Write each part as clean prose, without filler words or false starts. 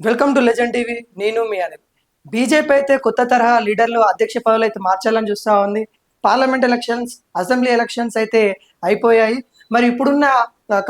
Welcome to legend TV. నేను మీ Anil. BJP అయితే కొత్త తరహా లీడర్లు అధ్యక్ష పదవులు అయితే మార్చాలని చూస్తూ ఉంది. పార్లమెంట్ ఎలక్షన్స్, అసెంబ్లీ ఎలక్షన్స్ అయితే అయిపోయాయి. మరి ఇప్పుడున్న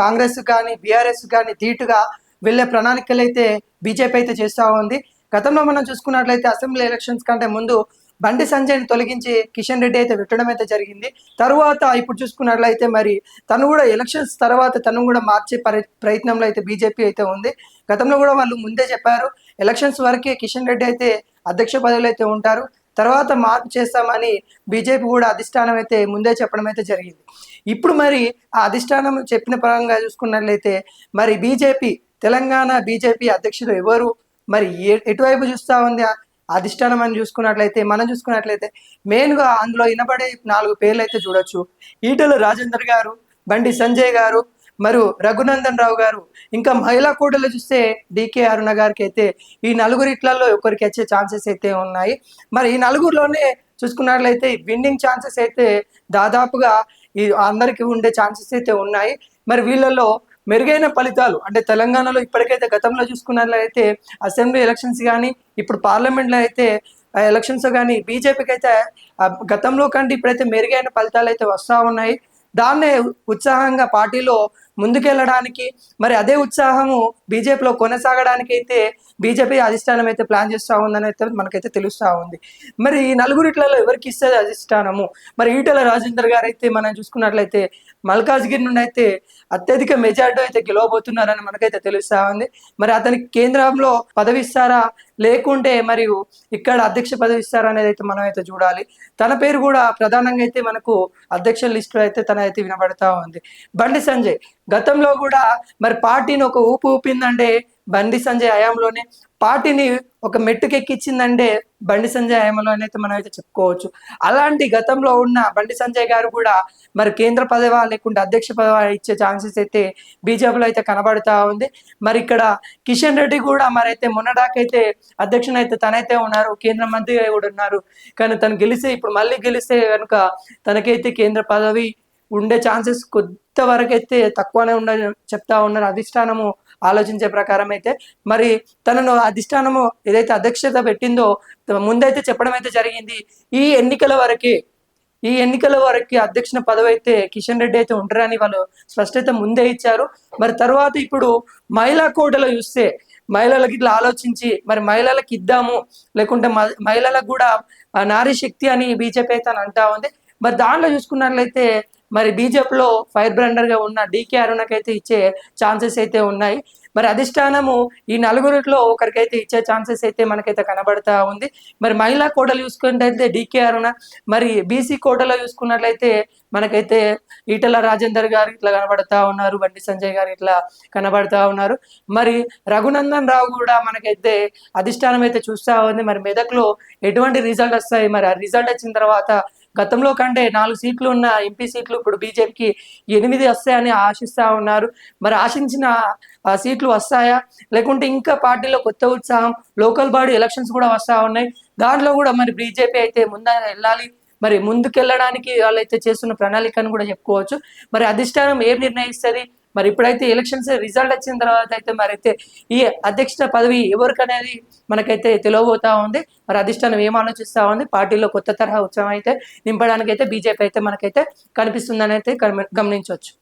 కాంగ్రెస్ కానీ బీఆర్ఎస్ కానీ ధీటుగా వెళ్ళే ప్రణాళికలు అయితే బీజేపీ అయితే చేస్తూ ఉంది. గతంలో మనం చూసుకున్నట్లయితే అసెంబ్లీ ఎలక్షన్స్ కంటే ముందు బండి సంజయ్ని తొలగించి కిషన్ రెడ్డి అయితే పెట్టడం అయితే జరిగింది. తరువాత ఇప్పుడు చూసుకున్నట్లయితే మరి తను కూడా ఎలక్షన్స్ తర్వాత తను కూడా మార్చే ప్రయత్నంలో అయితే బీజేపీ అయితే ఉంది. గతంలో కూడా వాళ్ళు ముందే చెప్పారు, ఎలక్షన్స్ వరకే కిషన్ రెడ్డి అయితే అధ్యక్ష పదవిలో అయితే ఉంటారు, తర్వాత మార్పు చేస్తామని బీజేపీ కూడా అధిష్టానం అయితే ముందే చెప్పడం అయితే జరిగింది. ఇప్పుడు మరి ఆ అధిష్టానం చెప్పిన పరంగా చూసుకున్నట్లయితే మరి తెలంగాణ బీజేపీ అధ్యక్షుడు ఎవరు, మరి ఎటువైపు చూస్తూ ఉంది అధిష్టానం అని చూసుకున్నట్లయితే మెయిన్గా అందులో వినబడే 4 పేర్లు అయితే చూడొచ్చు. ఈటెల రాజేందర్ గారు, బండి సంజయ్ గారు, మరియు రఘునందన్ రావు గారు, ఇంకా మహిళా కోటలో చూస్తే డికే అరుణ గారికి అయితే ఈ నలుగురిట్లలో ఒకరికి వచ్చే ఛాన్సెస్ అయితే ఉన్నాయి. మరి ఈ నలుగురిలోనే చూసుకున్నట్లయితే విన్నింగ్ ఛాన్సెస్ అయితే దాదాపుగా ఈ అందరికీ ఉండే ఛాన్సెస్ అయితే ఉన్నాయి. మరి వీళ్ళలో మెరుగైన ఫలితాలు అంటే తెలంగాణలో ఇప్పటికైతే గతంలో చూసుకున్నట్లయితే అసెంబ్లీ ఎలక్షన్స్ కానీ ఇప్పుడు పార్లమెంట్లో అయితే ఎలక్షన్స్ కానీ బీజేపీకి అయితే గతంలో కంటే ఇప్పుడైతే మెరుగైన ఫలితాలు అయితే వస్తూ ఉన్నాయి. దాన్నే ఉత్సాహంగా పార్టీలో ముందుకెళ్ళడానికి, మరి అదే ఉత్సాహము బీజేపీలో కొనసాగడానికి అయితే బీజేపీ అధిష్టానం అయితే ప్లాన్ చేస్తూ ఉందని అయితే మనకైతే తెలుస్తూ ఉంది. మరి ఈ నలుగురిట్లలో ఎవరికి ఇస్తుంది అధిష్టానము? మరి ఈటెల రాజేందర్ గారు అయితే మనం చూసుకున్నట్లయితే మల్కాజ్గిరి నుండి అయితే అత్యధిక మెజార్టీ అయితే గెలవబోతున్నారని మనకైతే తెలుస్తూ ఉంది. మరి అతనికి కేంద్రంలో పదవి ఇస్తారా, లేకుంటే మరియు ఇక్కడ అధ్యక్ష పదవి ఇస్తారా అనేది అయితే మనం అయితే చూడాలి. తన పేరు కూడా ప్రధానంగా అయితే మనకు అధ్యక్ష లిస్టులో అయితే తన అయితే వినబడతా ఉంది. బండి సంజయ్ గతంలో కూడా మరి పార్టీని ఒక ఊపు ఊపిందంటే బండి సంజయ్ హయాంలోనే, పార్టీని ఒక మెట్టుకెక్కించిందంటే బండి సంజయ్ హయాంలోనే అయితే మనం అయితే చెప్పుకోవచ్చు. అలాంటి గతంలో ఉన్న బండి సంజయ్ గారు కూడా మరి కేంద్ర పదవి లేకుంటే అధ్యక్ష పదవి ఇచ్చే ఛాన్సెస్ అయితే బీజేపీలో అయితే కనబడతా ఉంది. మరి ఇక్కడ కిషన్ రెడ్డి కూడా మరి అయితే మొన్నదాకైతే అధ్యక్షుని అయితే తనైతే ఉన్నారు, కేంద్ర మంత్రిగా కూడా ఉన్నారు. కానీ తను గెలిస్తే ఇప్పుడు మళ్ళీ గెలిస్తే కనుక తనకైతే కేంద్ర పదవి ఉండే ఛాన్సెస్ కొంతవరకు అయితే తక్కువనే చెప్తా ఉన్నారు అధిష్టానము ఆలోచించే ప్రకారం అయితే. మరి తనను అధిష్టానము ఏదైతే అధ్యక్షత పెట్టిందో ముందైతే చెప్పడం అయితే జరిగింది, ఈ ఎన్నికల వరకు అధ్యక్ష పదవి అయితే కిషన్ రెడ్డి అయితే ఉంటారని వాళ్ళు స్పష్టత ముందే ఇచ్చారు. మరి తర్వాత ఇప్పుడు మహిళా కోటలో చూస్తే మహిళలకి ఇట్లా ఆలోచించి మరి మహిళలకు ఇద్దాము, లేకుంటే మహిళలకు కూడా నారీ శక్తి అని బీజేపీ అయితే అని అంటా ఉంది. మరి దాంట్లో చూసుకున్నట్లయితే మరి బీజేపీలో ఫైర్ బ్రాండర్గా ఉన్న డికే అరుణకైతే ఇచ్చే ఛాన్సెస్ అయితే ఉన్నాయి. మరి అధిష్టానము ఈ నలుగురిలో ఒకరికైతే ఇచ్చే ఛాన్సెస్ అయితే మనకైతే కనబడతా ఉంది. మరి మహిళా కోటలు చూసుకున్నట్లయితే డికే అరుణ, మరి బీసీ కోటలో చూసుకున్నట్లయితే మనకైతే ఈటల రాజేందర్ గారు ఇట్లా కనబడతా ఉన్నారు, బండి సంజయ్ గారు ఇట్లా కనబడతా ఉన్నారు. మరి రఘునందన్ రావు కూడా మనకైతే అధిష్టానం అయితే చూస్తూ ఉంది. మరి మెదక్లో ఎటువంటి రిజల్ట్ వస్తాయి, మరి ఆ రిజల్ట్ వచ్చిన తర్వాత గతంలో కంటే 4 సీట్లు ఉన్న ఎంపీ సీట్లు ఇప్పుడు బీజేపీకి 8 వస్తాయని ఆశిస్తూ ఉన్నారు. మరి ఆశించిన సీట్లు వస్తాయా, లేకుంటే ఇంకా పార్టీలో కొత్త ఉత్సాహం, లోకల్ బాడీ ఎలక్షన్స్ కూడా వస్తూ ఉన్నాయి, దాంట్లో కూడా మరి బీజేపీ అయితే వెళ్ళాలి. మరి ముందుకెళ్ళడానికి వాళ్ళైతే చేస్తున్న ప్రణాళికను కూడా చెప్పుకోవచ్చు. మరి అధిష్టానం ఏం నిర్ణయిస్తుంది, మరి ఇప్పుడైతే ఎలక్షన్స్ రిజల్ట్ వచ్చిన తర్వాత అయితే మరి అయితే ఈ అధ్యక్ష పదవి ఎవరికనేది మనకైతే తెలియబోతా ఉంది. మరి అధిష్టానం ఏం ఆలోచిస్తూ ఉంది, పార్టీలో కొత్త తరహా ఉత్సవం అయితే నింపడానికి అయితే బీజేపీ అయితే మనకైతే కనిపిస్తుందని అయితే గమనించవచ్చు.